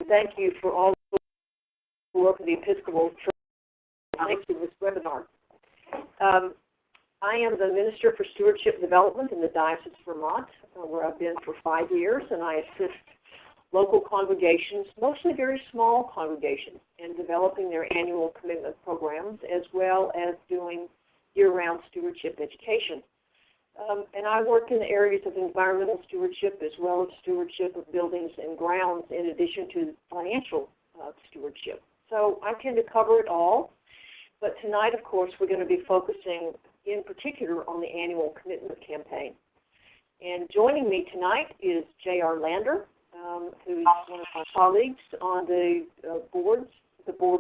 thank you for all the work of the Episcopal Church. Thanks for this webinar. I am the Minister for Stewardship Development in the Diocese of Vermont, where I've been for 5 years, and I assist local congregations, mostly very small congregations, in developing their annual commitment programs, as well as doing year-round stewardship education. And I work in the areas of environmental stewardship as well as stewardship of buildings and grounds, in addition to financial stewardship. So I tend to cover it all. But tonight, of course, we're going to be focusing in particular on the annual commitment campaign. And joining me tonight is J.R. Lander, who's one of my colleagues on the board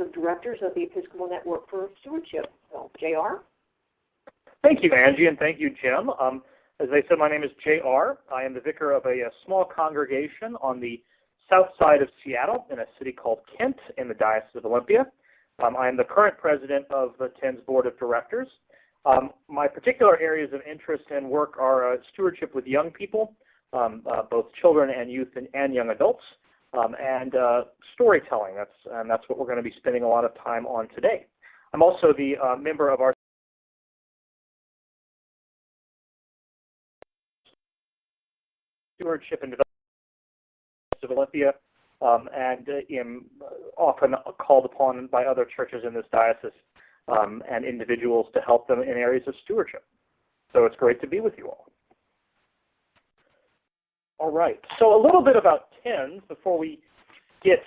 of directors of the Episcopal Network for Stewardship. So, J.R.? Thank you, Angie, and thank you, Jim. As I said, my name is J.R. I am the vicar of a small congregation on the south side of Seattle in a city called Kent in the Diocese of Olympia. I am the current president of the TEN's board of directors. My particular areas of interest and work are stewardship with young people, both children and youth and young adults, and storytelling. That's what we're going to be spending a lot of time on today. I'm also the member of our Stewardship and Development of Olympia, and am often called upon by other churches in this diocese and individuals to help them in areas of stewardship. So it's great to be with you all. All right, so a little bit about TENS before we get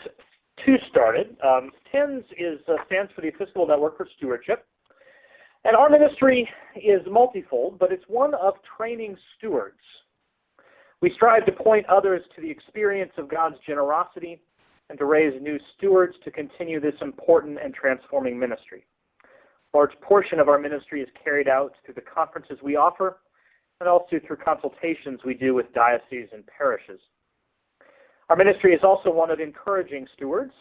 too started. TENS stands for the Episcopal Network for Stewardship. And our ministry is multifold, but it's one of training stewards. We strive to point others to the experience of God's generosity and to raise new stewards to continue this important and transforming ministry. A large portion of our ministry is carried out through the conferences we offer and also through consultations we do with dioceses and parishes. Our ministry is also one of encouraging stewards.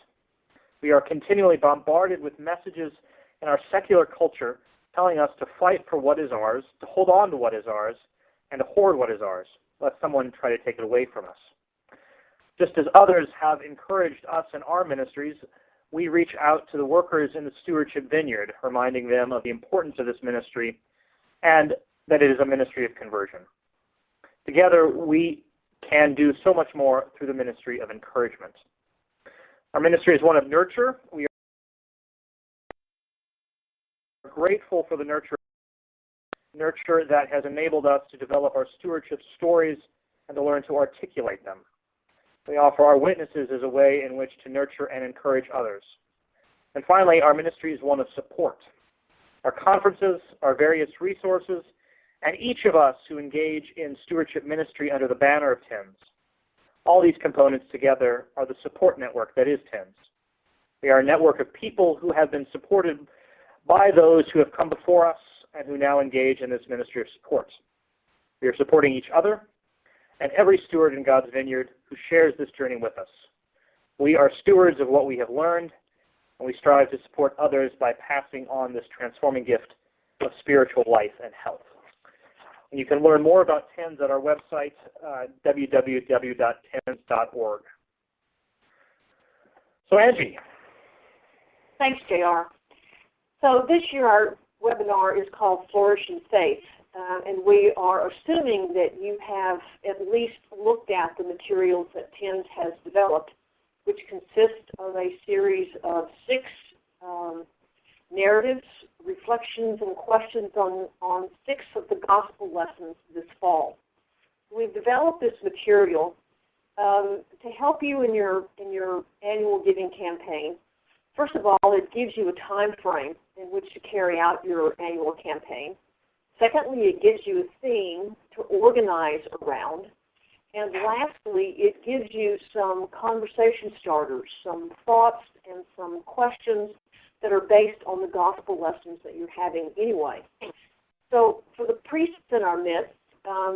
We are continually bombarded with messages in our secular culture telling us to fight for what is ours, to hold on to what is ours, and to hoard what is ours, lest someone try to take it away from us. Just as others have encouraged us in our ministries, we reach out to the workers in the stewardship vineyard, reminding them of the importance of this ministry and that it is a ministry of conversion. Together, we can do so much more through the ministry of encouragement. Our ministry is one of nurture. We are grateful for the nurture that has enabled us to develop our stewardship stories and to learn to articulate them. We offer our witnesses as a way in which to nurture and encourage others. And finally, our ministry is one of support. Our conferences, our various resources, and each of us who engage in stewardship ministry under the banner of TENS. All these components together are the support network that is TENS. We are a network of people who have been supported by those who have come before us and who now engage in this ministry of support. We are supporting each other and every steward in God's vineyard who shares this journey with us. We are stewards of what we have learned, and we strive to support others by passing on this transforming gift of spiritual life and health. And you can learn more about TENS at our website, www.tens.org. So Angie. Thanks, J.R. So this year our webinar is called Flourish in Faith, and we are assuming that you have at least looked at the materials that TENS has developed, which consist of a series of 6 narratives, reflections, and questions on 6 of the gospel lessons this fall. We've developed this material to help you in your annual giving campaign. First of all, it gives you a time frame in which to carry out your annual campaign. Secondly, it gives you a theme to organize around. And lastly, it gives you some conversation starters, some thoughts and some questions that are based on the gospel lessons that you're having anyway. So for the priests in our midst,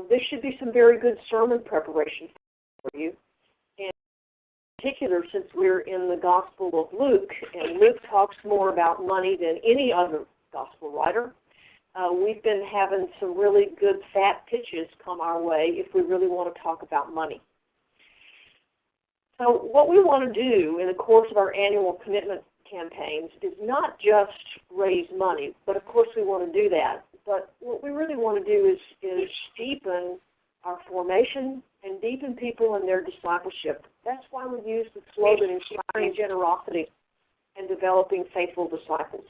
this should be some very good sermon preparation for you. In particular, since we're in the Gospel of Luke, and Luke talks more about money than any other gospel writer, we've been having some really good fat pitches come our way if we really want to talk about money. So what we want to do in the course of our annual commitment campaigns is not just raise money, but of course we want to do that. But what we really want to do is deepen our formation and deepen people in their discipleship. That's why we use the slogan, inspiring generosity and developing faithful disciples.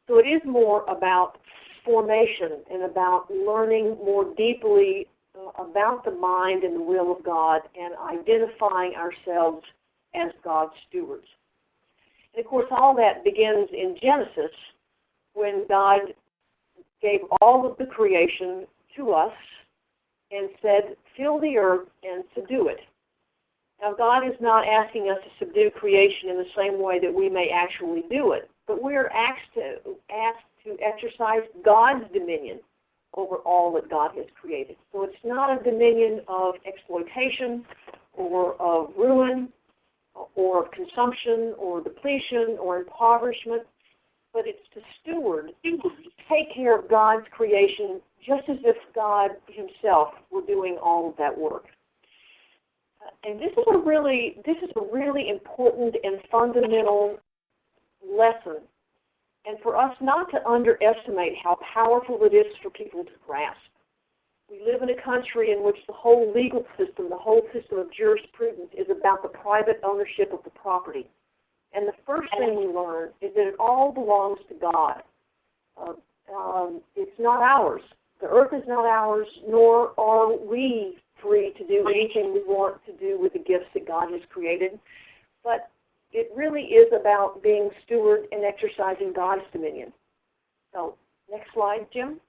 So it is more about formation and about learning more deeply about the mind and the will of God and identifying ourselves as God's stewards. And of course, all that begins in Genesis when God gave all of the creation to us and said, fill the earth and subdue it. Now, God is not asking us to subdue creation in the same way that we may actually do it, but we're asked to exercise God's dominion over all that God has created. So it's not a dominion of exploitation or of ruin or of consumption or depletion or impoverishment, but it's to steward, to take care of God's creation just as if God himself were doing all of that work. And this is a really important and fundamental lesson, and for us not to underestimate how powerful it is for people to grasp. We live in a country in which the whole legal system, the whole system of jurisprudence is about the private ownership of the property. And the first thing we learn is that it all belongs to God. It's not ours. The earth is not ours, nor are we free to do anything we want to do with the gifts that God has created. But it really is about being steward and exercising God's dominion. So, next slide, Jim.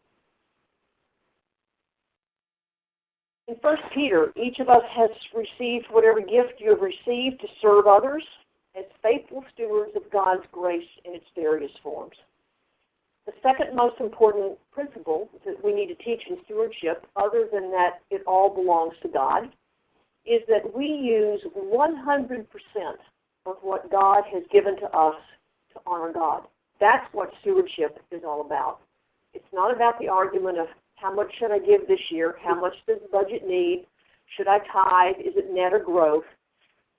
In 1 Peter, each of us has received whatever gift you have received to serve others as faithful stewards of God's grace in its various forms. The second most important principle that we need to teach in stewardship, other than that it all belongs to God, is that we use 100% of what God has given to us to honor God. That's what stewardship is all about. It's not about the argument of how much should I give this year, how much does the budget need, should I tithe, is it net or growth?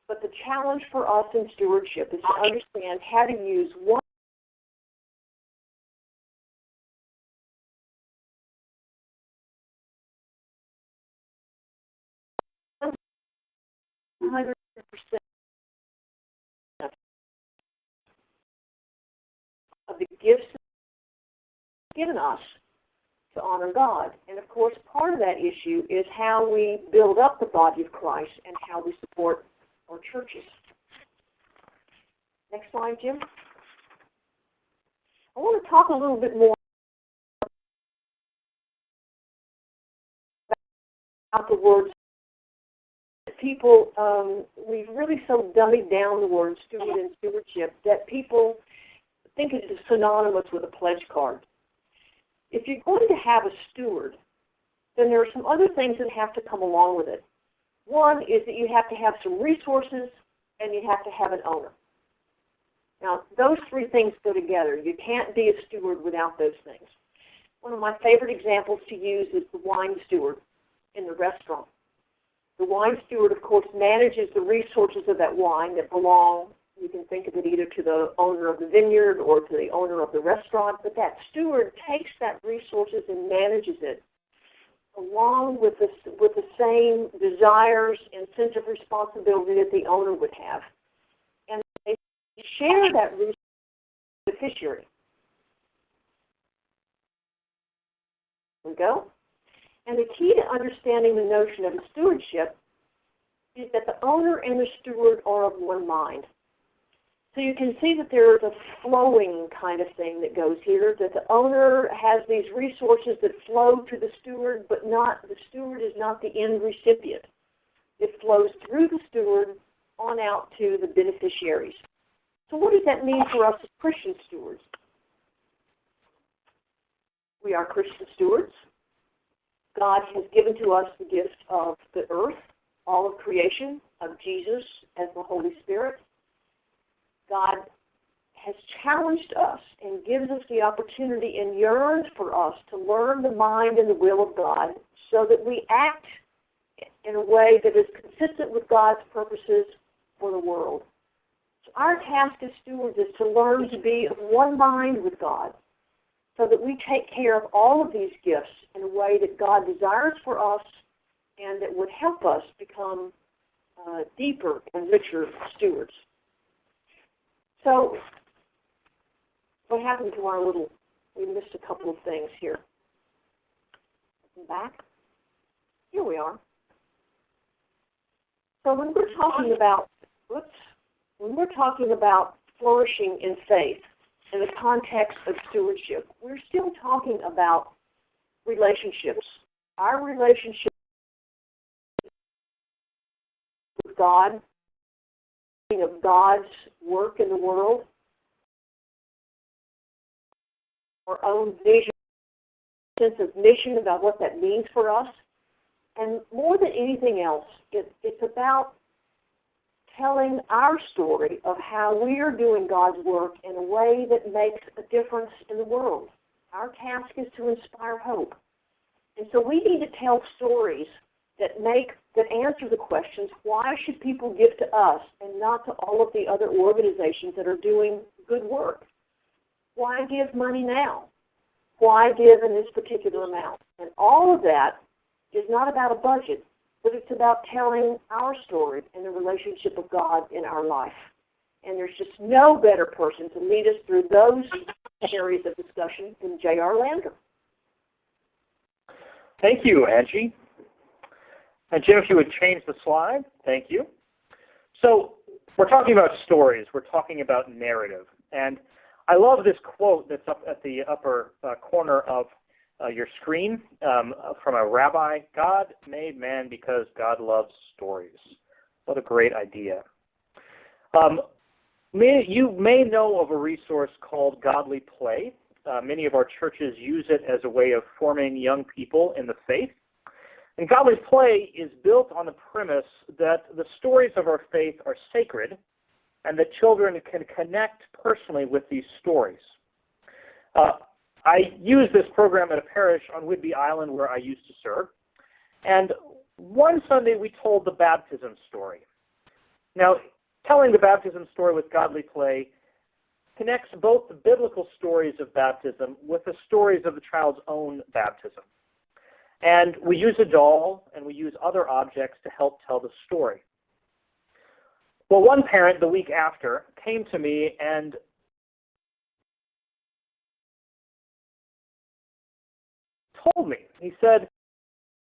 But the challenge for us in stewardship is to understand how to use 100% of the gifts given us to honor God. And of course, part of that issue is how we build up the body of Christ and how we support our churches. Next slide, Jim. I want to talk a little bit more about the words. People, we've really so dummied down the word steward and stewardship that people think it is synonymous with a pledge card. If you're going to have a steward, then there are some other things that have to come along with it. One is that you have to have some resources and you have to have an owner. Now, those three things go together. You can't be a steward without those things. One of my favorite examples to use is the wine steward in the restaurant. The wine steward, of course, manages the resources of that wine that belong, you can think of it either to the owner of the vineyard or to the owner of the restaurant, but that steward takes that resources and manages it along with the same desires and sense of responsibility that the owner would have. And they share that resource with the beneficiary. There we go. And the key to understanding the notion of stewardship is that the owner and the steward are of one mind. So you can see that there's a flowing kind of thing that goes here, that the owner has these resources that flow to the steward, but the steward is not the end recipient. It flows through the steward on out to the beneficiaries. So what does that mean for us as Christian stewards? We are Christian stewards. God has given to us the gift of the earth, all of creation, of Jesus as the Holy Spirit. God has challenged us and gives us the opportunity and yearns for us to learn the mind and the will of God so that we act in a way that is consistent with God's purposes for the world. So our task as stewards is to learn to be of one mind with God so that we take care of all of these gifts in a way that God desires for us and that would help us become deeper and richer stewards. So what happened to our little, we missed a couple of things here. Back. Here we are. So when we're talking about, when we're talking about flourishing in faith in the context of stewardship, we're still talking about relationships. Our relationship with God, of God's work in the world, our own vision, sense of mission about what that means for us. And more than anything else, it's about telling our story of how we are doing God's work in a way that makes a difference in the world. Our task is to inspire hope. And so we need to tell stories that answer the questions, why should people give to us and not to all of the other organizations that are doing good work? Why give money now? Why give in this particular amount? And all of that is not about a budget, but it's about telling our story and the relationship of God in our life. And there's just no better person to lead us through those areas of discussion than J.R. Lander. Thank you, Angie. And Jim, if you would change the slide, thank you. So we're talking about stories. We're talking about narrative. And I love this quote that's up at the upper corner of your screen from a rabbi. God made man because God loves stories. What a great idea. You may know of a resource called Godly Play. Many of our churches use it as a way of forming young people in the faith. And Godly Play is built on the premise that the stories of our faith are sacred and that children can connect personally with these stories. I use this program at a parish on Whidbey Island where I used to serve. And one Sunday we told the baptism story. Now, telling the baptism story with Godly Play connects both the biblical stories of baptism with the stories of the child's own baptism. And we use a doll and we use other objects to help tell the story. Well, one parent the week after came to me and told me, he said,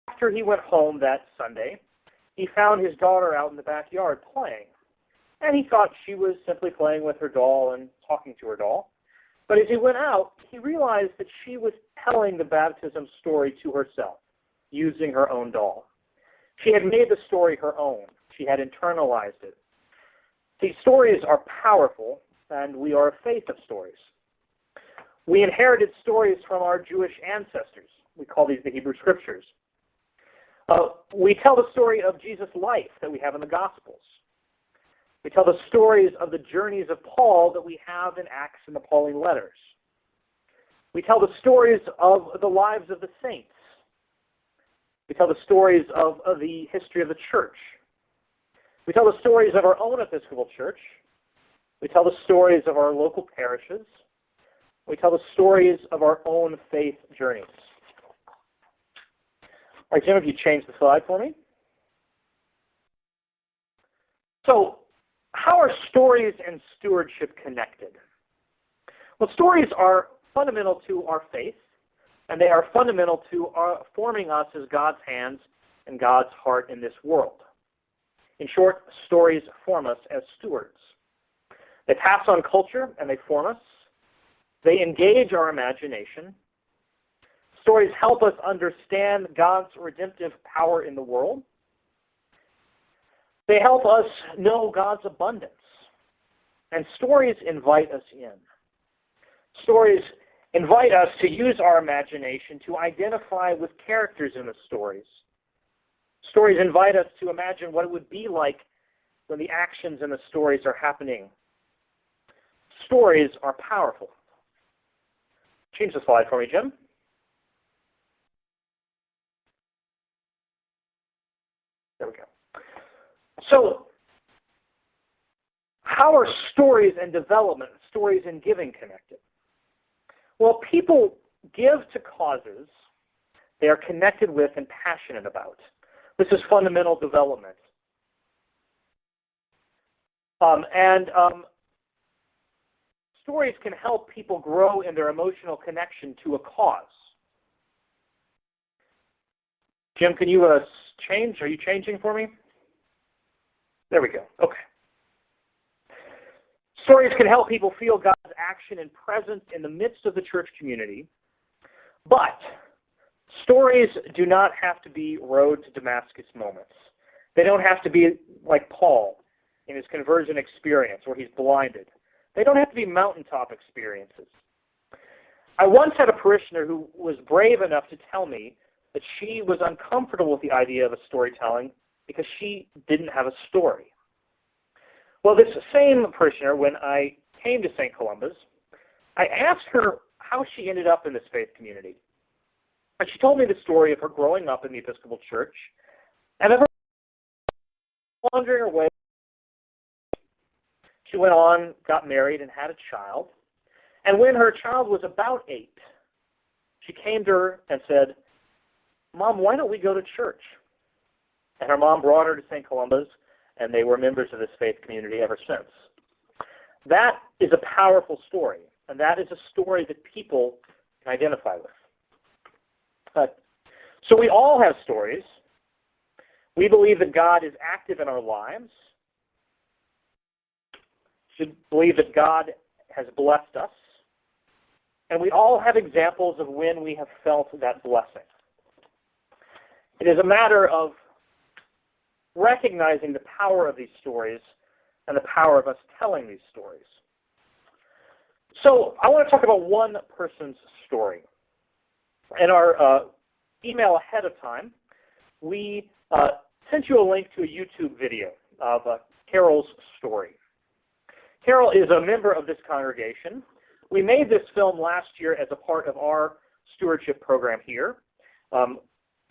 after he went home that Sunday, he found his daughter out in the backyard playing. And he thought she was simply playing with her doll and talking to her doll. But as he went out, he realized that she was telling the baptism story to herself, using her own doll. She had made the story her own. She had internalized it. See, stories are powerful, and we are a faith of stories. We inherited stories from our Jewish ancestors. We call these the Hebrew Scriptures. We tell the story of Jesus' life that we have in the Gospels. We tell the stories of the journeys of Paul that we have in Acts and the Pauline letters. We tell the stories of the lives of the saints. We tell the stories of the history of the church. We tell the stories of our own Episcopal Church. We tell the stories of our local parishes. We tell the stories of our own faith journeys. All right, Jim, if you change the slide for me. So, how are stories and stewardship connected? Well, stories are fundamental to our faith, and they are fundamental to forming us as God's hands and God's heart in this world. In short, stories form us as stewards. They pass on culture and they form us. They engage our imagination. Stories help us understand God's redemptive power in the world. They help us know God's abundance. And stories invite us in. Stories invite us to use our imagination to identify with characters in the stories. Stories invite us to imagine what it would be like when the actions in the stories are happening. Stories are powerful. Change the slide for me, Jim. There we go. So how are stories and development, stories and giving connected? Well, people give to causes they are connected with and passionate about. This is fundamental development. Stories can help people grow in their emotional connection to a cause. Jim, can you change? Are you changing for me? There we go. Okay. Stories can help people feel God's action and presence in the midst of the church community, but stories do not have to be road to Damascus moments. They don't have to be like Paul in his conversion experience where he's blinded. They don't have to be mountaintop experiences. I once had a parishioner who was brave enough to tell me that she was uncomfortable with the idea of a storytelling because she didn't have a story. Well, this same parishioner, when I came to St. Columba's, I asked her how she ended up in this faith community. And she told me the story of her growing up in the Episcopal Church and of her wandering away. She went on, got married, and had a child. And when her child was about 8, she came to her and said, "Mom, why don't we go to church?" And her mom brought her to St. Columba's, and they were members of this faith community ever since. That is a powerful story, and that is a story that people can identify with. So we all have stories. We believe that God is active in our lives. Should believe that God has blessed us. And we all have examples of when we have felt that blessing. It is a matter of recognizing the power of these stories and the power of us telling these stories. So I want to talk about one person's story. In our email ahead of time, we sent you a link to a YouTube video of Carol's story. Carol is a member of this congregation. We made this film last year as a part of our stewardship program here.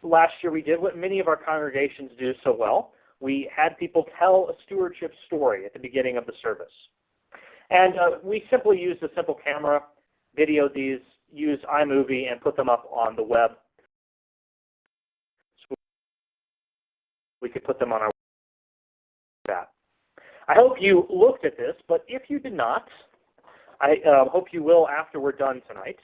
Last year we did what many of our congregations do so well. We had people tell a stewardship story at the beginning of the service. And we simply used a simple camera, videoed these, used iMovie, and put them up on the web. So we could put them on our website. I hope you looked at this, but if you did not, I hope you will after we're done tonight.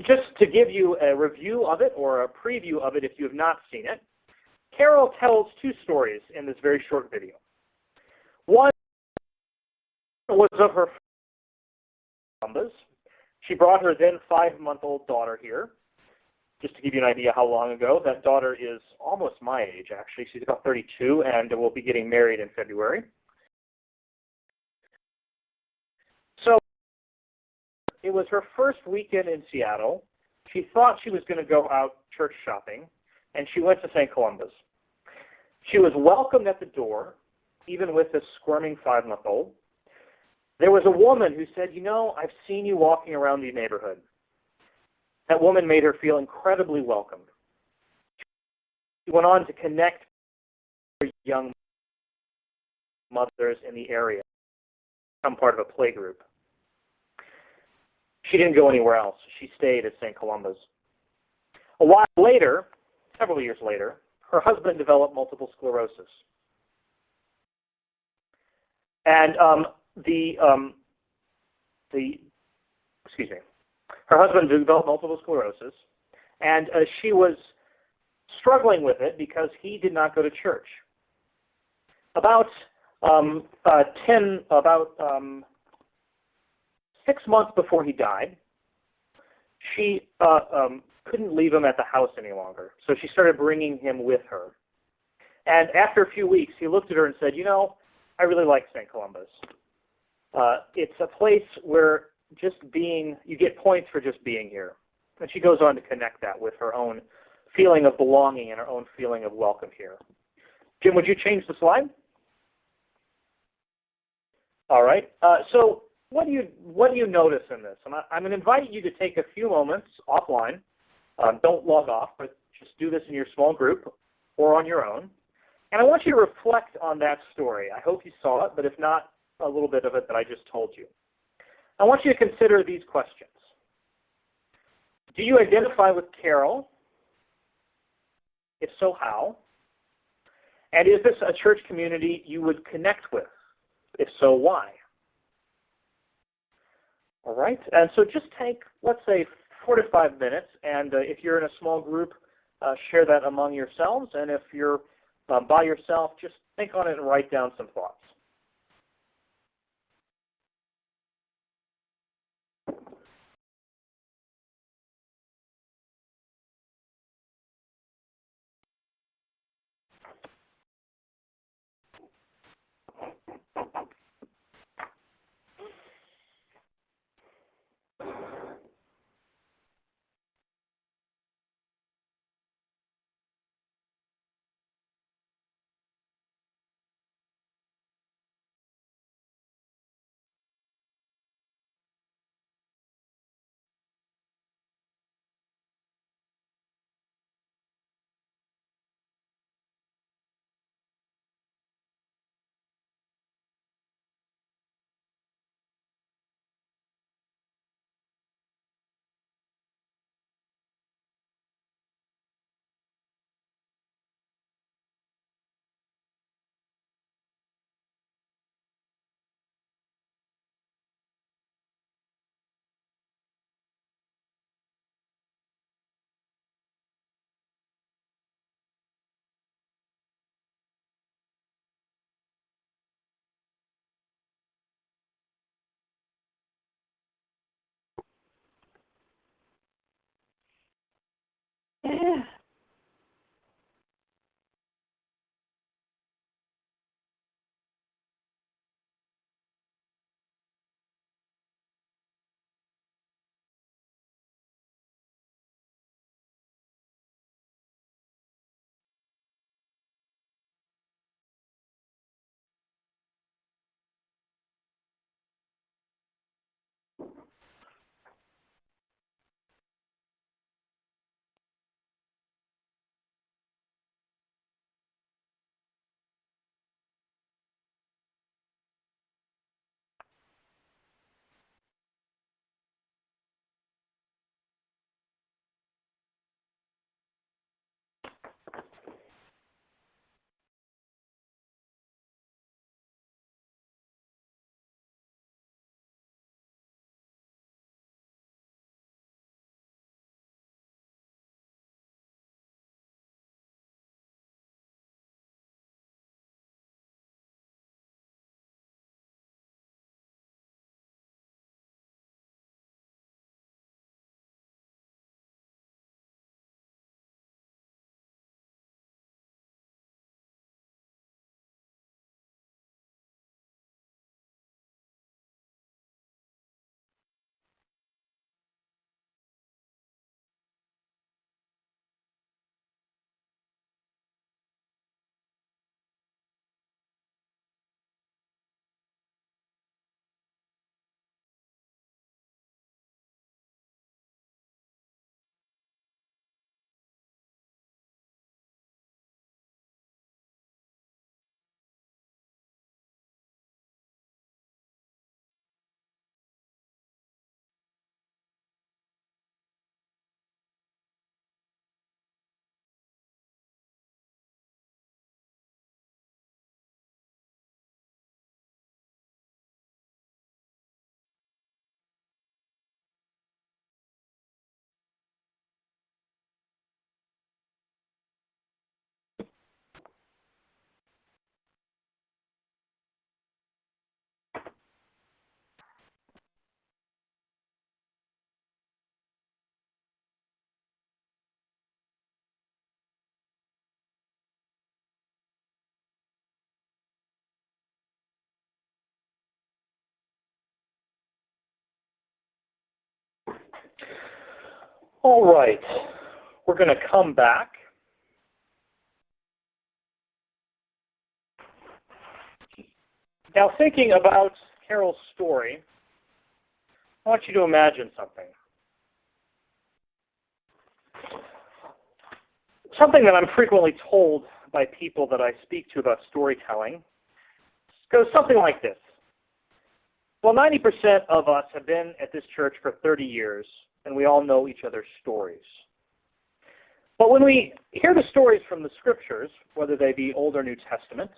Just to give you a review of it or a preview of it if you have not seen it, Carol tells 2 stories in this very short video. One was of her Columbus. She brought her then 5-month-old daughter here. Just to give you an idea how long ago, that daughter is almost my age, actually. She's about 32 and will be getting married in February. So it was her first weekend in Seattle. She thought she was going to go out church shopping, and she went to St. Columba's. She was welcomed at the door, even with this squirming 5-month-old. There was a woman who said, "You know, I've seen you walking around the neighborhood." That woman made her feel incredibly welcomed. She went on to connect with young mothers in the area, become part of a play group. She didn't go anywhere else. She stayed at St. Columba's. A while later, several years later, her husband developed multiple sclerosis. And her husband developed multiple sclerosis, and she was struggling with it because he did not go to church. About 6 months before he died, she couldn't leave him at the house any longer, so she started bringing him with her. And after a few weeks, he looked at her and said, "You know, I really like St. Columba's. It's a place where just being, you get points for just being here." And she goes on to connect that with her own feeling of belonging and her own feeling of welcome here. Jim, would you change the slide? All right. So what do you notice in this? I'm going to invite you to take a few moments offline. Don't log off, but just do this in your small group. or on your own. And I want you to reflect on that story. I hope you saw it, but if not, a little bit of it that I just told you. I want you to consider these questions. Do you identify with Carol? If so, how? And is this a church community you would connect with? If so, why? All right, and so just take, let's say, 4 to 5 minutes, and if you're in a small group, share that among yourselves, and if you're by yourself, just think on it and write down some thoughts. Yeah. All right, we're going to come back. Now, thinking about Carol's story, I want you to imagine something. Something that I'm frequently told by people that I speak to about storytelling goes something like this. Well, 90% of us have been at this church for 30 years, and we all know each other's stories. But when we hear the stories from the scriptures, whether they be Old or New Testament,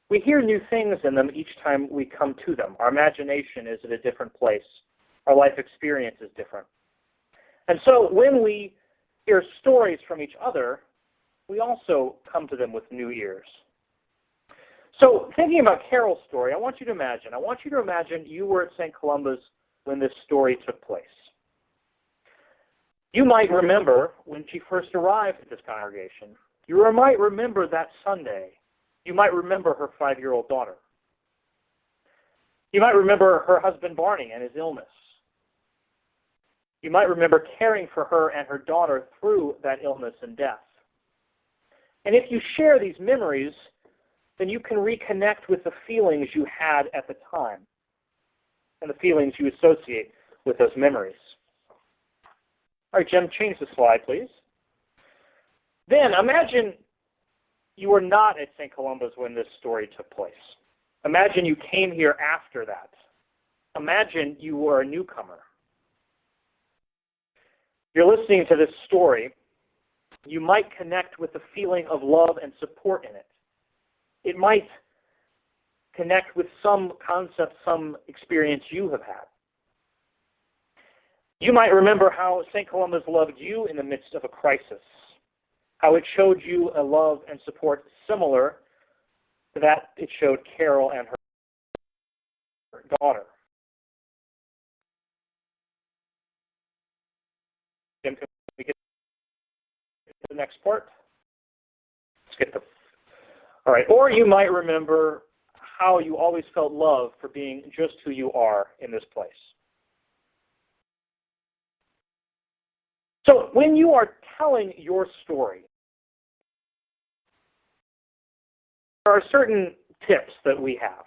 we hear new things in them each time we come to them. Our imagination is at a different place. Our life experience is different. And so when we hear stories from each other, we also come to them with new ears. So thinking about Carol's story, I want you to imagine you were at St. Columba's when this story took place. You might remember when she first arrived at this congregation. You might remember that Sunday. You might remember her 5-year-old daughter. You might remember her husband Barney and his illness. You might remember caring for her and her daughter through that illness and death. And if you share these memories, then you can reconnect with the feelings you had at the time and the feelings you associate with those memories. All right, Jim, change the slide, please. Then imagine you were not at St. Columba's when this story took place. Imagine you came here after that. Imagine you were a newcomer. You're listening to this story. You might connect with the feeling of love and support in it. It might connect with some concept, some experience you have had. You might remember how St. Columba's loved you in the midst of a crisis, how it showed you a love and support similar to that it showed Carol and her daughter. Jim, can we get to the next part? Skip the. All right. Or you might remember how you always felt love for being just who you are in this place. So when you are telling your story, there are certain tips that we have.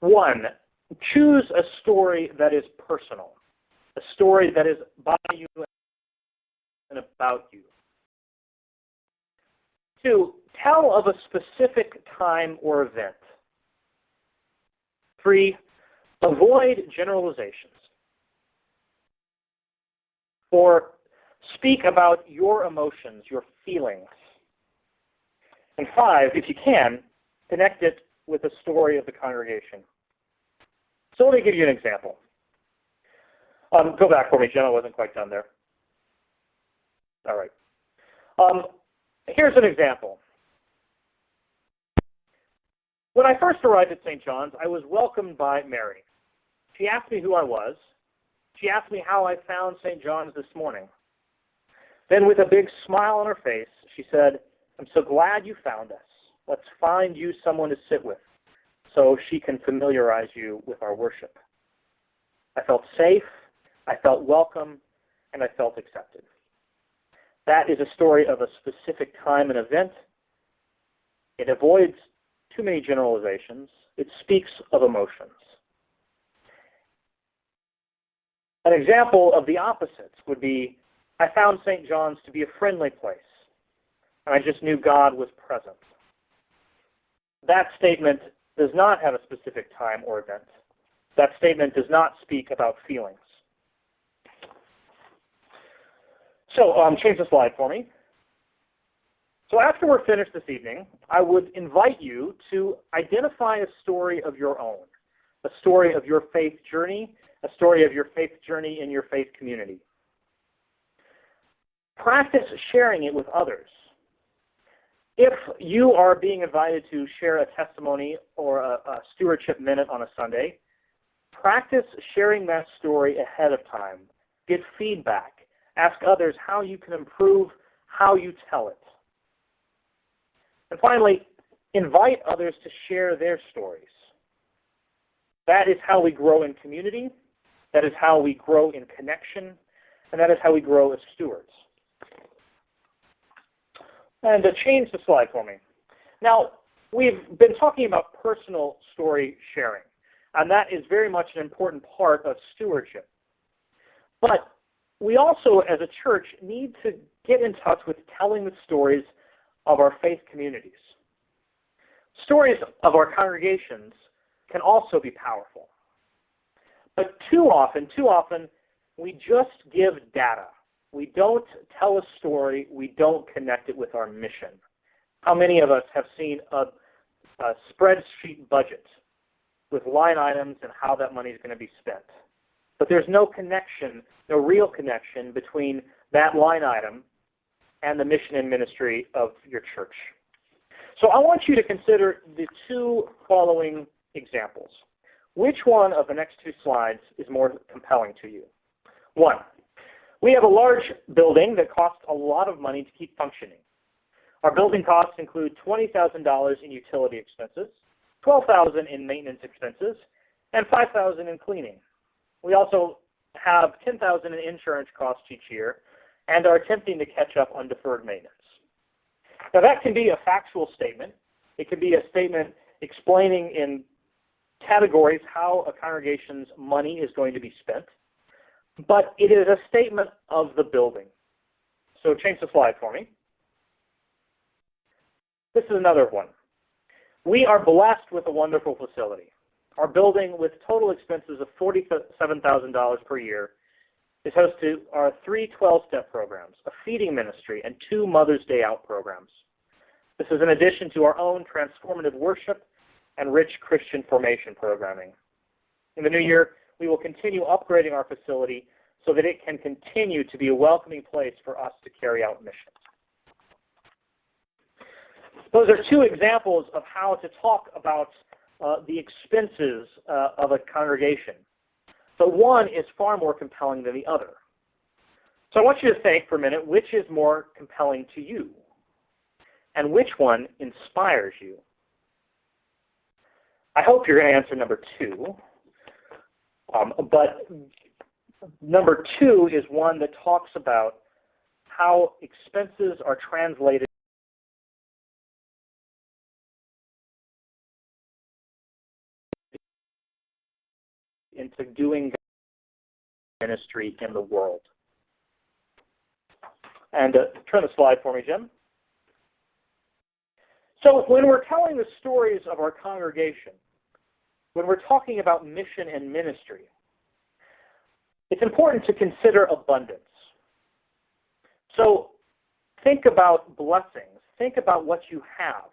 One, choose a story that is personal, a story that is by you and about you. Two, tell of a specific time or event. Three, avoid generalizations. Four, speak about your emotions, your feelings. And five, if you can, connect it with the story of the congregation. So let me give you an example. Go back for me, Jim. I wasn't quite done there. All right. Here's an example. When I first arrived at St. John's, I was welcomed by Mary. She asked me who I was. She asked me how I found St. John's this morning. Then with a big smile on her face, she said, "I'm so glad you found us. Let's find you someone to sit with so she can familiarize you with our worship." I felt safe, I felt welcome, and I felt accepted. That is a story of a specific time and event. It avoids too many generalizations. It speaks of emotions. An example of the opposites would be, I found St. John's to be a friendly place, and I just knew God was present. That statement does not have a specific time or event. That statement does not speak about feelings. So change the slide for me. So after we're finished this evening, I would invite you to identify a story of your own, a story of your faith journey, a story of your faith journey in your faith community. Practice sharing it with others. If you are being invited to share a testimony or a stewardship minute on a Sunday, practice sharing that story ahead of time. Get feedback. Ask others how you can improve how you tell it. And finally, invite others to share their stories. That is how we grow in community. That is how we grow in connection. And that is how we grow as stewards. And to change the slide for me. Now, we've been talking about personal story sharing. And that is very much an important part of stewardship. But we also, as a church, need to get in touch with telling the stories of our faith communities. Stories of our congregations can also be powerful. But too often, we just give data. We don't tell a story. We don't connect it with our mission. How many of us have seen a spreadsheet budget with line items and how that money is going to be spent? But there's no connection, no real connection between that line item and the mission and ministry of your church. So I want you to consider the two following examples. Which one of the next two slides is more compelling to you? One, we have a large building that costs a lot of money to keep functioning. Our building costs include $20,000 in utility expenses, $12,000 in maintenance expenses, and $5,000 in cleaning. We also have $10,000 in insurance costs each year and are attempting to catch up on deferred maintenance. Now that can be a factual statement. It can be a statement explaining in categories how a congregation's money is going to be spent, but it is a statement of the building. So change the slide for me. This is another one. We are blessed with a wonderful facility. Our building, with total expenses of $47,000 per year, is host to our 3 12-step programs, a feeding ministry, and 2 Mother's Day Out programs. This is in addition to our own transformative worship and rich Christian formation programming. In the new year, we will continue upgrading our facility so that it can continue to be a welcoming place for us to carry out mission. Those are 2 examples of how to talk about the expenses of a congregation. But one is far more compelling than the other. So I want you to think for a minute, which is more compelling to you? And which one inspires you? I hope you're going to answer number 2. But number 2 is one that talks about how expenses are translated into doing ministry in the world. And turn the slide for me, Jim. So when we're telling the stories of our congregation, when we're talking about mission and ministry, it's important to consider abundance. So think about blessings. Think about what you have.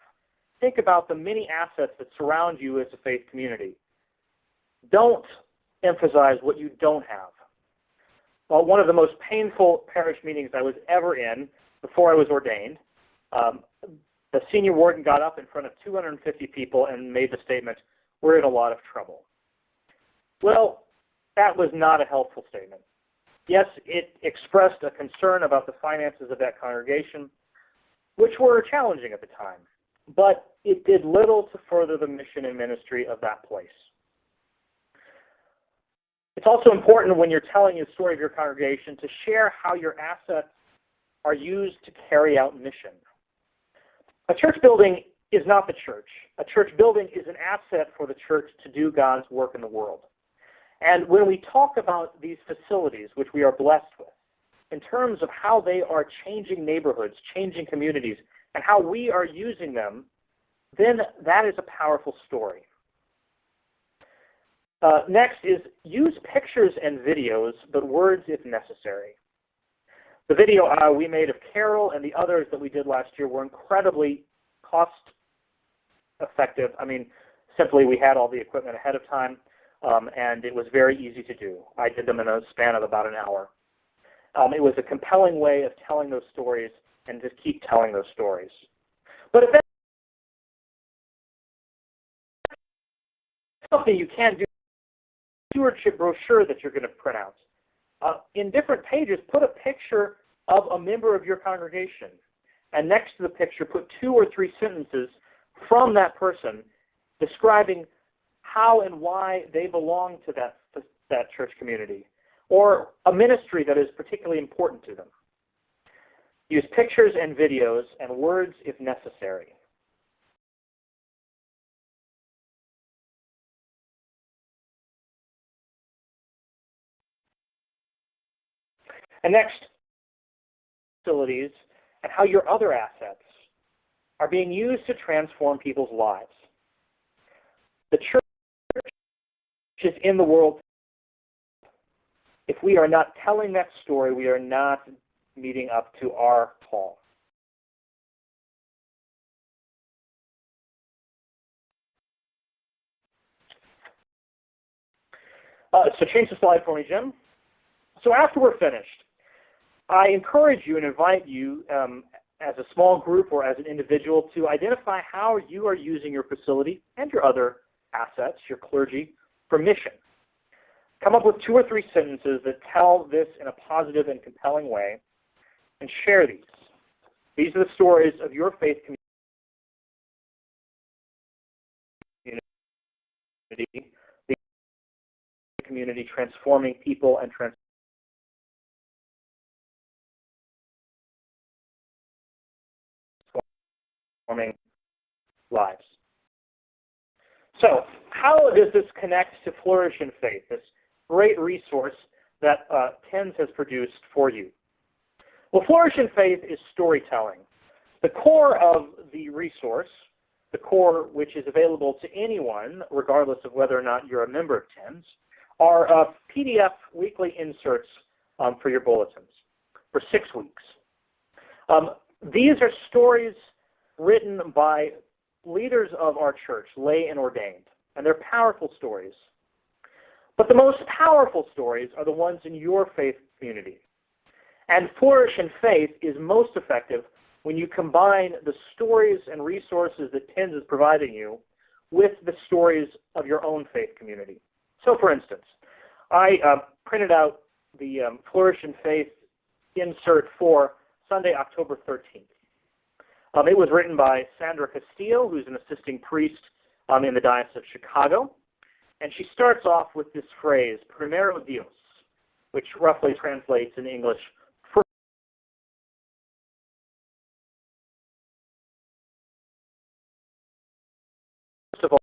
Think about the many assets that surround you as a faith community. Don't emphasize what you don't have. Well, one of the most painful parish meetings I was ever in before I was ordained, the senior warden got up in front of 250 people and made the statement, "We're in a lot of trouble." Well, that was not a helpful statement. Yes, it expressed a concern about the finances of that congregation, which were challenging at the time, but it did little to further the mission and ministry of that place. It's also important when you're telling the story of your congregation to share how your assets are used to carry out mission. A church building is not the church. A church building is an asset for the church to do God's work in the world. And when we talk about these facilities, which we are blessed with, in terms of how they are changing neighborhoods, changing communities, and how we are using them, then that is a powerful story. Next is use pictures and videos, but words if necessary. The video we made of Carol and the others that we did last year were incredibly cost effective. I mean, simply we had all the equipment ahead of time, and it was very easy to do. I did them in a span of about an hour. It was a compelling way of telling those stories and just keep telling those stories. But if that's something you can do, stewardship brochure that you're going to print out. In different pages, put a picture of a member of your congregation. And next to the picture, put 2 or 3 sentences from that person describing how and why they belong to that church community, or a ministry that is particularly important to them. Use pictures and videos and words if necessary. And next, facilities and how your other assets are being used to transform people's lives. The church is in the world. If we are not telling that story, we are not meeting up to our call. So change the slide for me, Jim. So after we're finished, I encourage you and invite you as a small group or as an individual to identify how you are using your facility and your other assets, your clergy, for mission. Come up with 2 or 3 sentences that tell this in a positive and compelling way, and share these. These are the stories of your faith community, the community transforming people and transforming lives. So how does this connect to Flourish in Faith, this great resource that TENS has produced for you? Well, Flourish in Faith is storytelling. The core of the resource, the core which is available to anyone, regardless of whether or not you're a member of TENS, are PDF weekly inserts for your bulletins for 6 weeks. These are stories written by leaders of our church, lay and ordained, and they're powerful stories. But the most powerful stories are the ones in your faith community. And Flourish in Faith is most effective when you combine the stories and resources that TENS is providing you with the stories of your own faith community. So for instance, I printed out the Flourish in Faith insert for Sunday, October 13th. It was written by Sandra Castillo, who's an assisting priest in the Diocese of Chicago. And she starts off with this phrase, primero Dios, which roughly translates in English, first of all,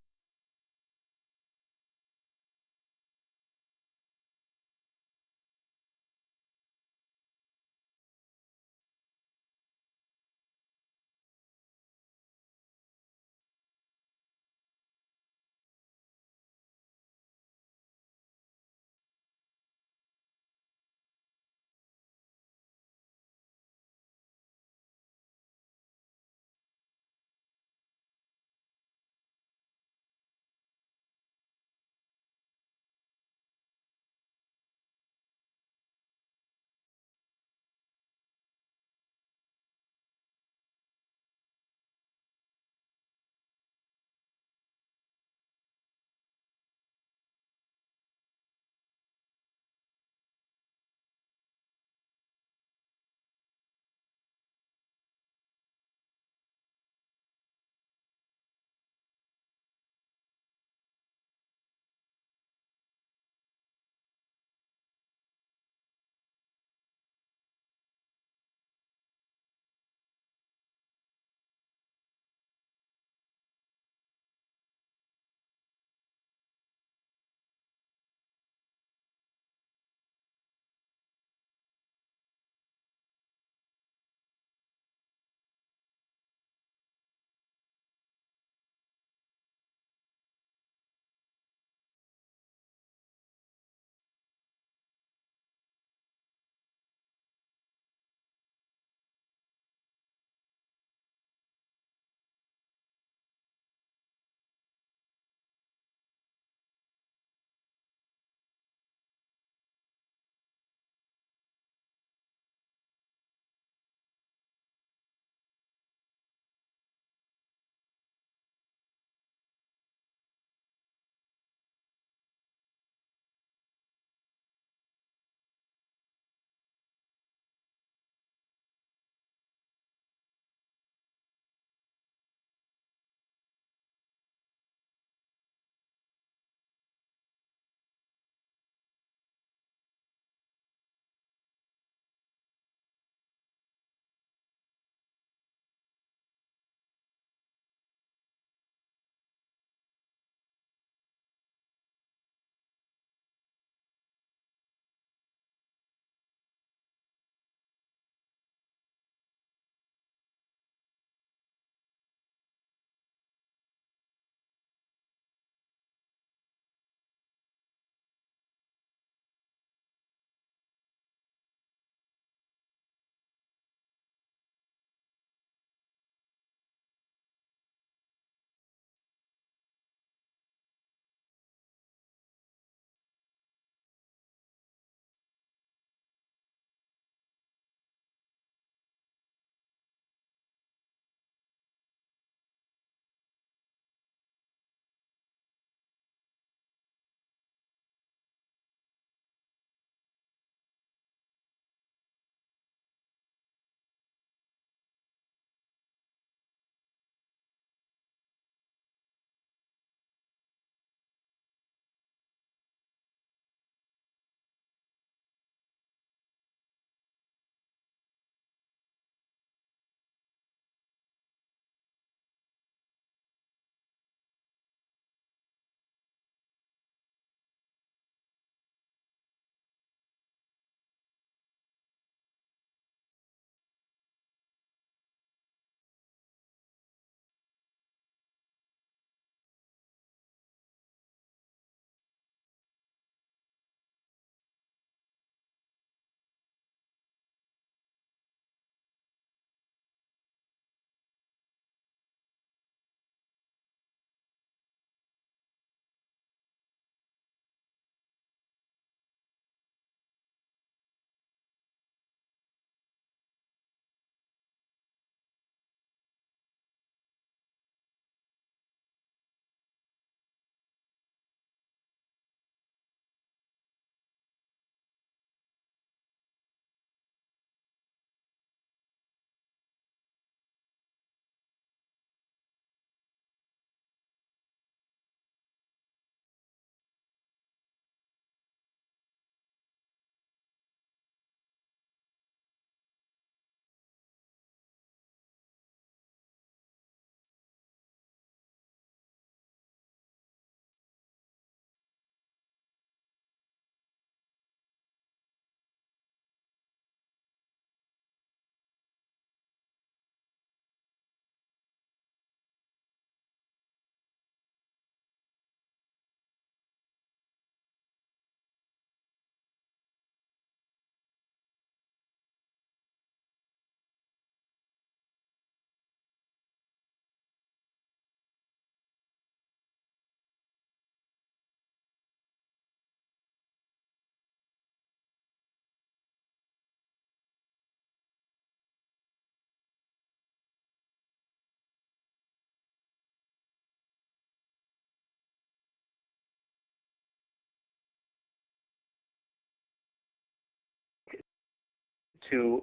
to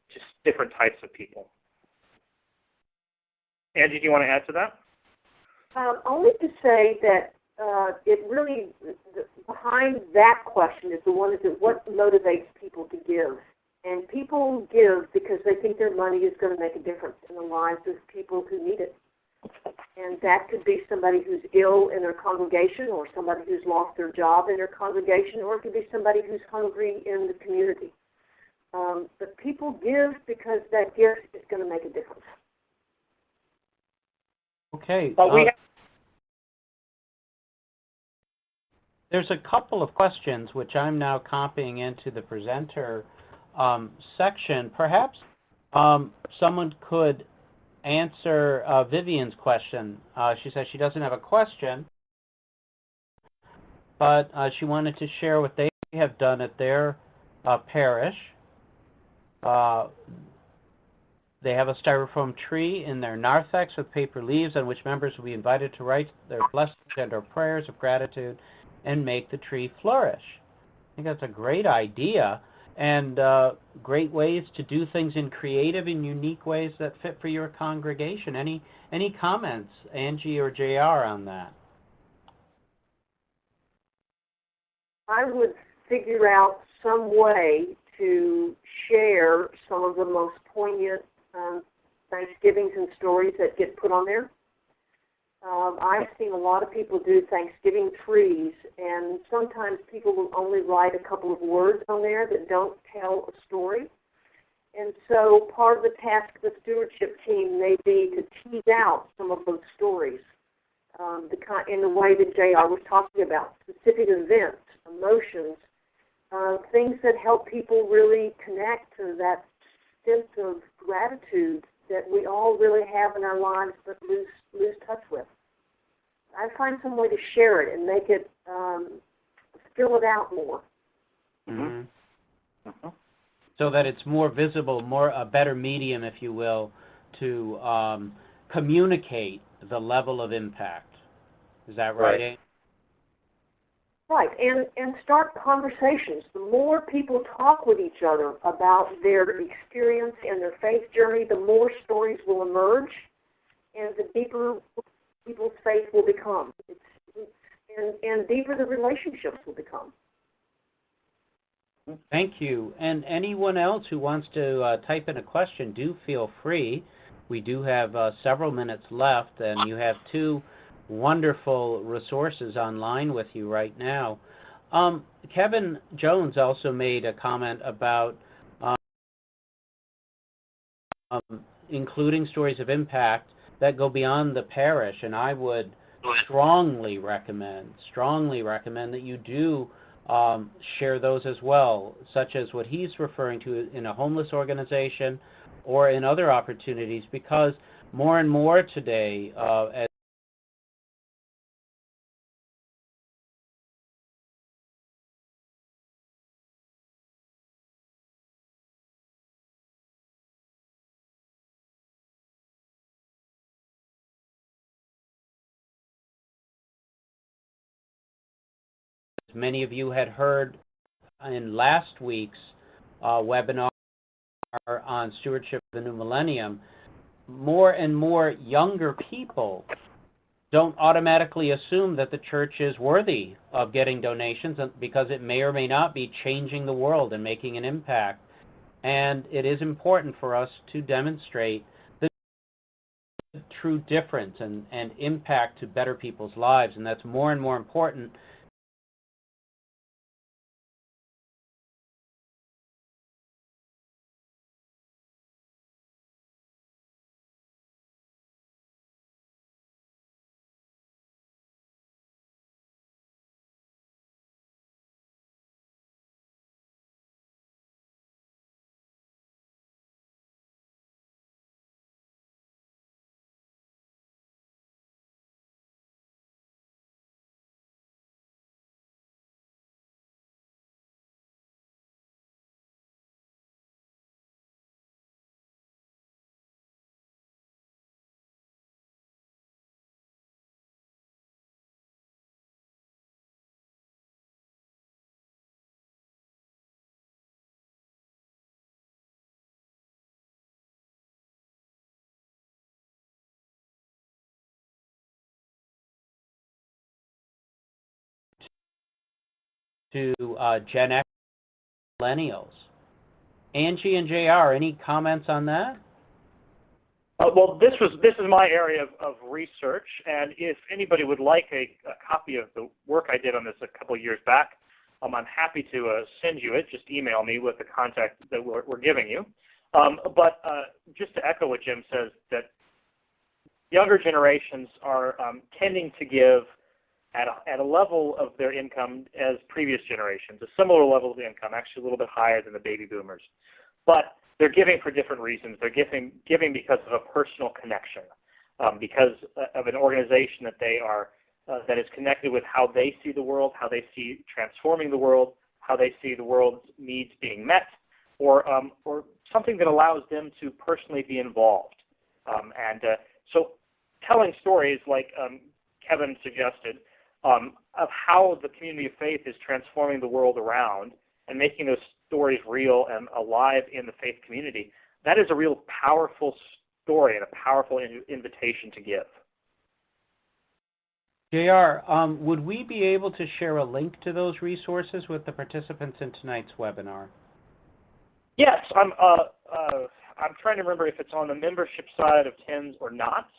just different types of people. Angie, do you want to add to that? Only to say that it really, behind that question is the one is that what motivates people to give. And people give because they think their money is going to make a difference in the lives of people who need it. And that could be somebody who's ill in their congregation, or somebody who's lost their job in their congregation, or it could be somebody who's hungry in the community. But people give because that gift is going to make a difference. Okay. We There's a couple of questions which I'm now copying into the presenter section. Perhaps someone could answer Vivian's question. She says she doesn't have a question, but she wanted to share what they have done at their parish. They have a styrofoam tree in their narthex with paper leaves on which members will be invited to write their blessings and or prayers of gratitude and make the tree flourish. I think that's a great idea, and great ways to do things in creative and unique ways that fit for your congregation. Any comments, Angie or JR, on that? I would figure out some way to share some of the most poignant Thanksgivings and stories that get put on there. I've seen a lot of people do Thanksgiving trees, and sometimes people will only write a couple of words on there that don't tell a story. And so part of the task of the stewardship team may be to tease out some of those stories in the way that JR was talking about, specific events, emotions, things that help people really connect to that sense of gratitude that we all really have in our lives but lose touch with. I find some way to share it and make it, fill it out more. Mm-hmm. Mm-hmm. So that it's more visible, a better medium, if you will, to communicate the level of impact. Is that right? Right, and start conversations. The more people talk with each other about their experience and their faith journey, the more stories will emerge, and the deeper people's faith will become. And deeper the relationships will become. Thank you. And anyone else who wants to type in a question, do feel free. We do have several minutes left, and you have two wonderful resources online with you right now. Kevin Jones also made a comment about including stories of impact that go beyond the parish, and I would strongly recommend that you do share those as well, such as what he's referring to in a homeless organization or in other opportunities, because more and more today, as many of you had heard in last week's webinar on stewardship of the new millennium, more and more younger people don't automatically assume that the church is worthy of getting donations because it may or may not be changing the world and making an impact. And it is important for us to demonstrate the true difference and impact to better people's lives, and that's more and more important to Gen X millennials. Angie and JR, any comments on that? Well, this is my area of research, and if anybody would like a copy of the work I did on this a couple of years back, I'm happy to send you it. Just email me with the contact that we're giving you. But just to echo what Jim says, that younger generations are tending to give at a level of their income as previous generations, a similar level of income, actually a little bit higher than the baby boomers. But they're giving for different reasons. They're giving because of a personal connection, because of an organization that they are that is connected with how they see the world, how they see transforming the world, how they see the world's needs being met, or something that allows them to personally be involved. So telling stories like Kevin suggested of how the community of faith is transforming the world around and making those stories real and alive in the faith community, that is a real powerful story and a powerful invitation to give. JR, would we be able to share a link to those resources with the participants in tonight's webinar? Yes, I'm trying to remember if it's on the membership side of TENS or not,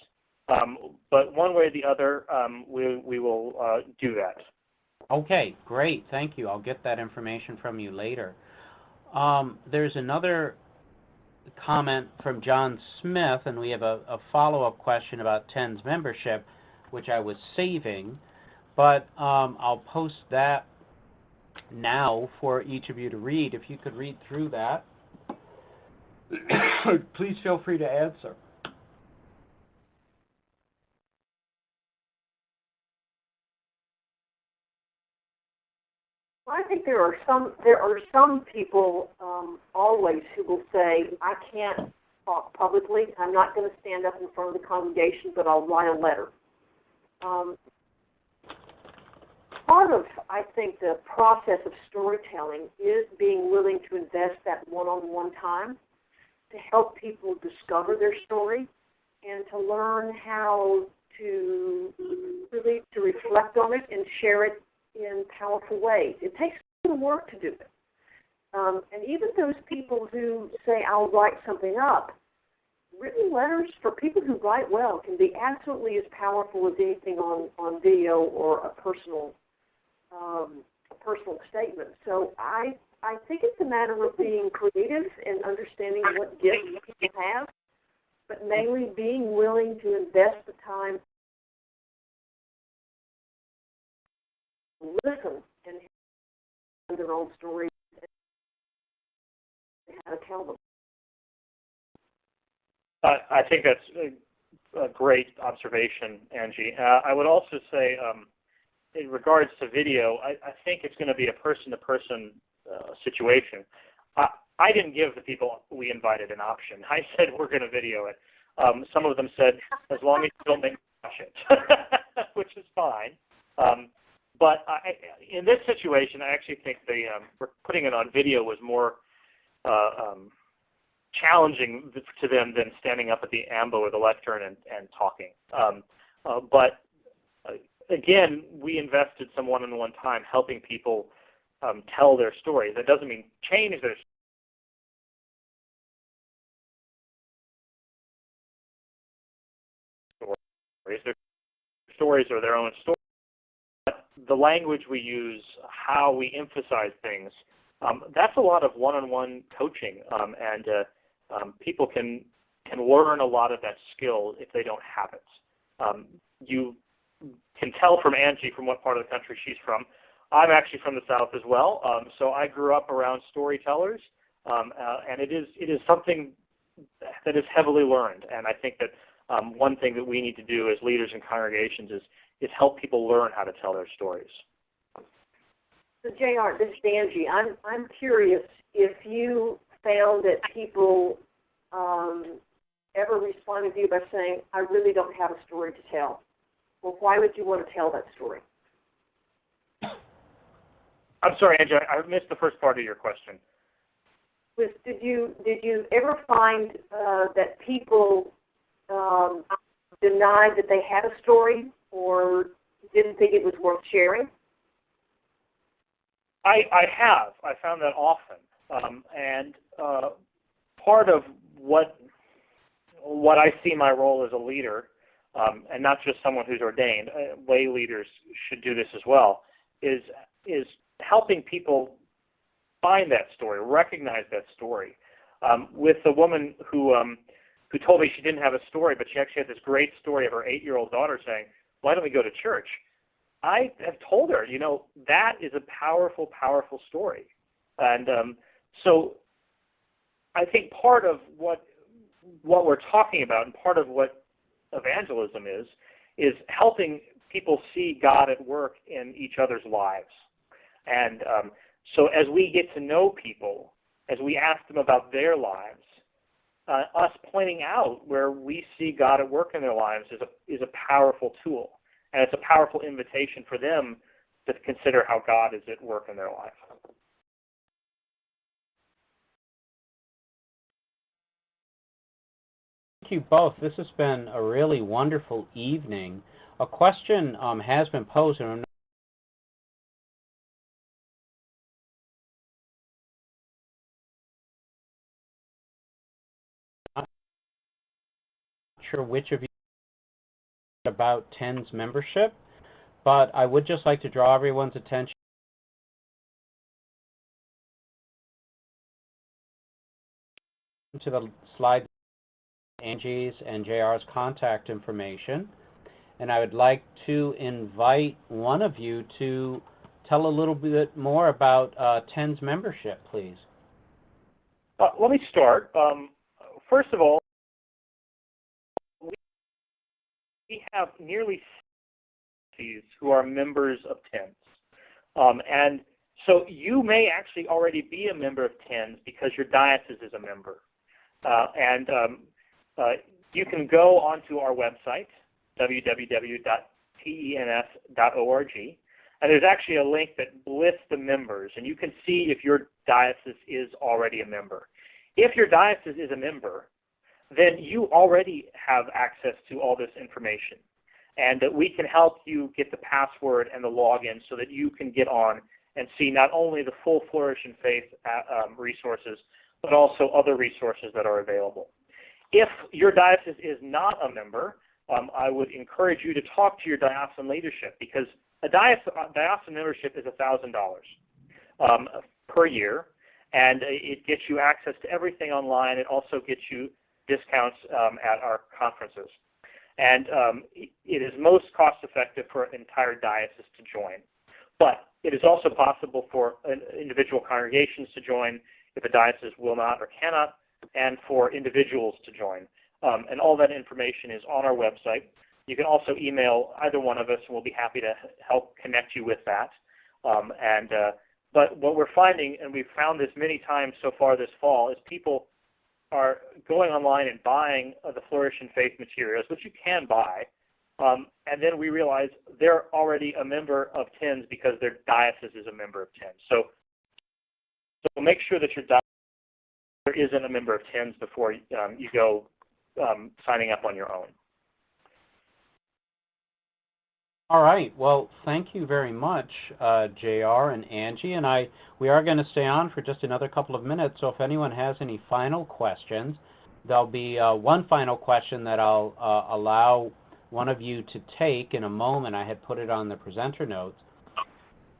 but one way or the other, we will do that. Okay, great. Thank you. I'll get that information from you later. There's another comment from John Smith, and we have a follow-up question about TENS membership, which I was saving, but I'll post that now for each of you to read. If you could read through that, please feel free to answer. I think there are some people always who will say, I can't talk publicly. I'm not going to stand up in front of the congregation, but I'll write a letter. Part of, I think, the process of storytelling is being willing to invest that one-on-one time to help people discover their story and to learn how to really reflect on it and share it in powerful ways. It takes a lot of work to do it. And even those people who say, I'll write something up, written letters for people who write well can be absolutely as powerful as anything on video or a personal statement. So I think it's a matter of being creative and understanding what gifts people have, but mainly being willing to invest the time to listen and hear their own stories and how to tell them. I think that's a great observation, Angie. I would also say, in regards to video, I think it's going to be a person-to-person situation. I didn't give the people we invited an option. I said, we're going to video it. Some of them said, as long as you don't make me watch it, which is fine. But in this situation, I actually think putting it on video was more challenging to them than standing up at the ambo or the lectern and talking. But again, we invested some one-on-one time helping people tell their stories. That doesn't mean change their stories. Their stories are their own stories. But the language we use, how we emphasize things, that's a lot of one-on-one coaching, and people can learn a lot of that skill if they don't have it. You can tell from Angie from what part of the country she's from. I'm actually from the South as well, so I grew up around storytellers, and it is something that is heavily learned. And I think that one thing that we need to do as leaders in congregations is help people learn how to tell their stories. So JR, this is Angie. I'm curious if you found that people ever responded to you by saying, I really don't have a story to tell. Well, why would you want to tell that story? I'm sorry, Angie, I missed the first part of your question. Did you ever find that people denied that they had a story or didn't think it was worth sharing? I have. I found that often. And part of what I see my role as a leader, and not just someone who's ordained, lay leaders should do this as well, is helping people find that story, recognize that story. With the woman who told me she didn't have a story, but she actually had this great story of her 8-year-old daughter saying, "Why don't we go to church?" I have told her, that is a powerful, powerful story. And so I think part of what we're talking about and part of what evangelism is helping people see God at work in each other's lives. And so as we get to know people, as we ask them about their lives, us pointing out where we see God at work in their lives is a powerful tool. And it's a powerful invitation for them to consider how God is at work in their life. Thank you both. This has been a really wonderful evening. A question has been posed, and I'm not sure which of you about TEN's membership, but I would just like to draw everyone's attention to the slide, Angie's and JR's contact information. And I would like to invite one of you to tell a little bit more about TEN's membership, please. Let me start. First of all, we have nearly 60 who are members of TENS. And so you may actually already be a member of TENS because your diocese is a member. You can go onto our website, www.tens.org, and there's actually a link that lists the members, and you can see if your diocese is already a member. If your diocese is a member, then you already have access to all this information, and that we can help you get the password and the login so that you can get on and see not only the full Flourish in Faith resources, but also other resources that are available. If your diocese is not a member, I would encourage you to talk to your diocesan leadership, because a diocesan membership is $1,000 per year, and it gets you access to everything online. It also gets you discounts at our conferences. And it is most cost-effective for an entire diocese to join. But it is also possible for individual congregations to join if a diocese will not or cannot, and for individuals to join. And all that information is on our website. You can also email either one of us, and we'll be happy to help connect you with that. But what we're finding, and we've found this many times so far this fall, is people are going online and buying the Flourish in Faith materials, which you can buy, and then we realize they're already a member of TENS because their diocese is a member of TENS. So make sure that your diocese isn't a member of TENS before you go signing up on your own. All right. Well, thank you very much, JR and Angie. And we are going to stay on for just another couple of minutes. So if anyone has any final questions, there'll be one final question that I'll allow one of you to take in a moment. I had put it on the presenter notes.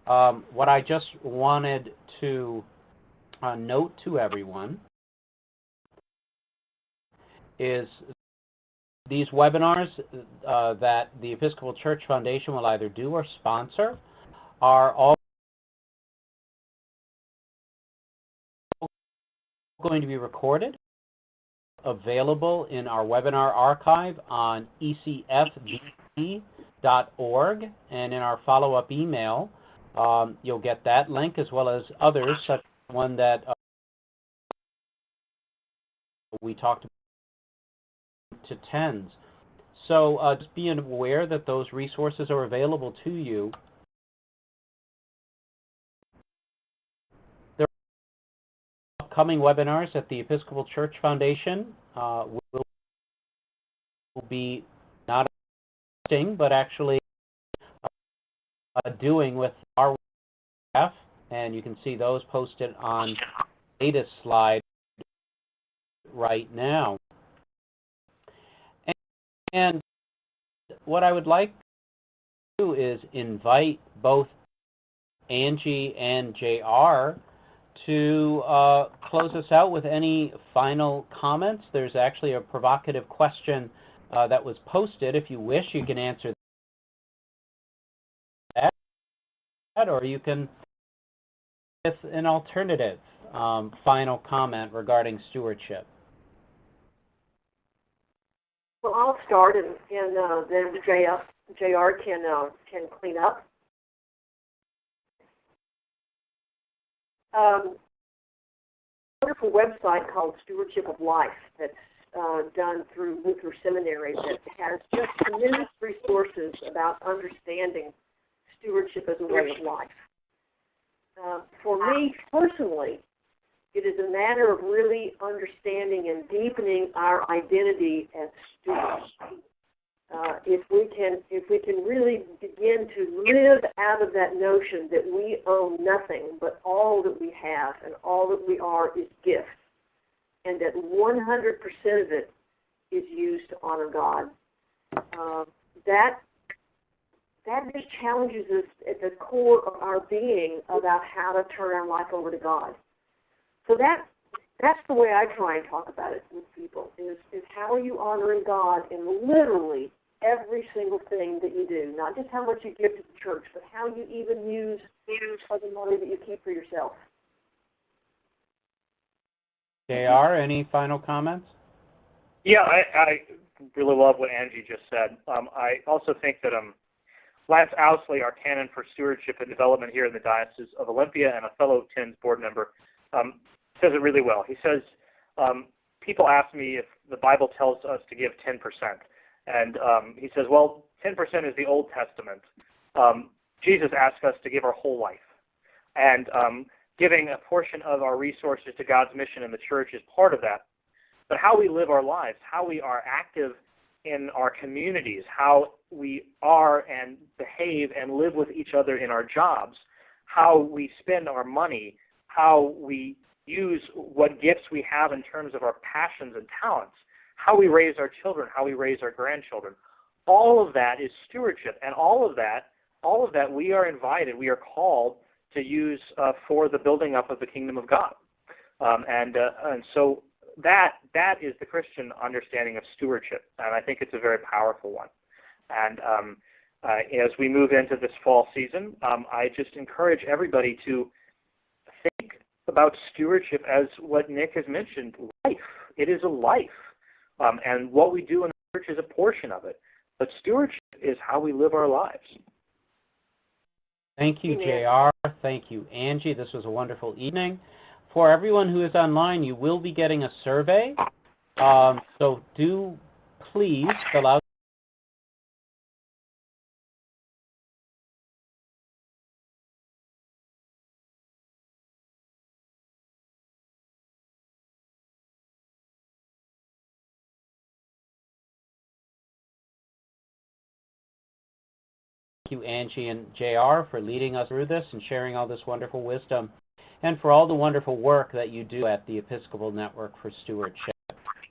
What I just wanted to note to everyone is these webinars that the Episcopal Church Foundation will either do or sponsor are all going to be recorded, available in our webinar archive on ecfbc.org, and in our follow-up email you'll get that link as well as others, such as one that we talked about to TENS. So just being aware that those resources are available to you. There are upcoming webinars that the Episcopal Church Foundation will be not hosting, but actually doing with our staff and you can see those posted on the latest slide right now. And what I would like to do is invite both Angie and JR to close us out with any final comments. There's actually a provocative question that was posted. If you wish, you can answer that, or you can with an alternative final comment regarding stewardship. Well, I'll start, and then JR can clean up. A wonderful website called Stewardship of Life that's done through Luther Seminary that has just tremendous resources about understanding stewardship as a way of life. For me personally, it is a matter of really understanding and deepening our identity as stewards. If we can really begin to live out of that notion that we own nothing, but all that we have and all that we are is gifts, and that 100% of it is used to honor God, that just challenges us at the core of our being about how to turn our life over to God. So that's the way I try and talk about it with people, is how are you honoring God in literally every single thing that you do, not just how much you give to the church, but how you even use the money that you keep for yourself. JR, any final comments? Yeah, I really love what Angie just said. I also think that Lance Ousley, our canon for stewardship and development here in the Diocese of Olympia and a fellow TINS board member, says it really well. He says, people ask me if the Bible tells us to give 10%. And he says, well, 10% is the Old Testament. Jesus asked us to give our whole life. And giving a portion of our resources to God's mission in the church is part of that. But how we live our lives, how we are active in our communities, how we are and behave and live with each other in our jobs, how we spend our money, how we use what gifts we have in terms of our passions and talents, how we raise our children, how we raise our grandchildren. All of that is stewardship, and all of that we are invited, we are called to use for the building up of the kingdom of God. And so that is the Christian understanding of stewardship, and I think it's a very powerful one. And as we move into this fall season, I just encourage everybody to think about stewardship as what Nick has mentioned, life. It is a life. And what we do in the church is a portion of it. But stewardship is how we live our lives. Thank you, JR. Thank you, Angie. This was a wonderful evening. For everyone who is online, you will be getting a survey. So do please fill out Thank you, Angie and JR, for leading us through this and sharing all this wonderful wisdom, and for all the wonderful work that you do at the Episcopal Network for Stewardship.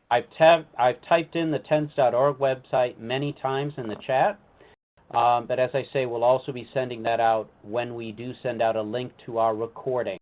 I've typed in the TENS.org website many times in the chat, but as I say, we'll also be sending that out when we do send out a link to our recording.